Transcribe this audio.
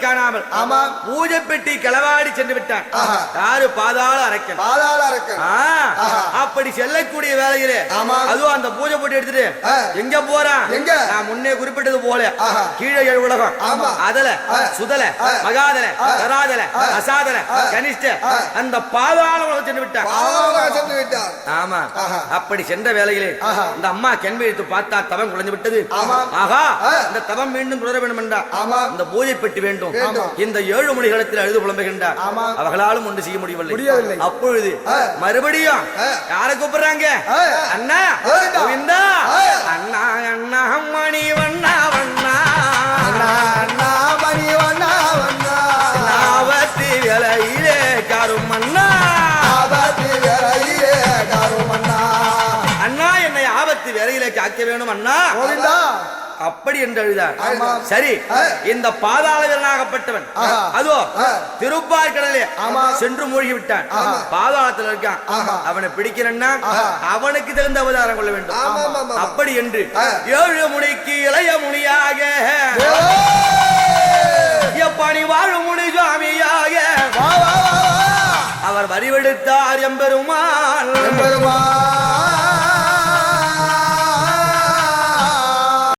காணாமல் பூஜை பெட்டி களவாடி சென்று விட்டான். யாரு? பாதாள அரக்கன். அப்படி செல்லக்கூடிய வேலையிலே அதுவும் அந்த பூஜை பெட்டி எடுத்துட்டு எங்க போறான்? நான் முன்னே குறிப்பிட்டது போல கீழே 7 உலகம், அதல சுதல மகாதல தராதல அசாதல கனிஷ்ட அந்த பாதாள உலகம் சென்று விட்டான். ஆமா. அப்படி சென்ற வேலையிலே இந்த அம்மா கண் வைத்து பார்த்தா தவம் குறைந்து விட்டது. ஆகா, இந்த தவம் மீண்டும் தொடர வேண்டும் என்றார். இந்த பூஜை பெட்டி வேண்டும். இந்த 7 மணிகளத்தில் அழுது புலம்புகின்றார். அவர்களாலும் ஒன்று செய்ய முடியவில்லை. அப்பொழுது மறுபடியும் யாரை கூப்பிடுறாங்க? அண்ணா கோவிந்தா, அண்ணா அண்ணா மணி வண்ணா வண்ணா, அண்ணா மணி வண்ணா வண்ணா, ஆபத்து வேலையிலே காரும் அண்ணா, ஆபத்து வேலையிலே காரும் அண்ணா, அண்ணா என்னை ஆபத்து வேலையிலே காக்க வேணும் அண்ணா கோவிந்தா. அப்படி என்று எழுதார். சரி, இந்த பாதாள வீரனாகப்பட்டவன் அதோ திருப்பார்கடலே சென்று மூழ்கி விட்டான். பாதாளத்தில் இருக்கான். அவனை பிடிக்கிறன்னா அவனுக்கு தகுந்த அவதாரம் கொள்ள வேண்டும். அப்படி என்று 7 முனிக்கு இளைய முனியாக எப்பணி வாழும் முனி சுவாமியாக அவர் வரிவெடுத்தார் எம்பெருமான்.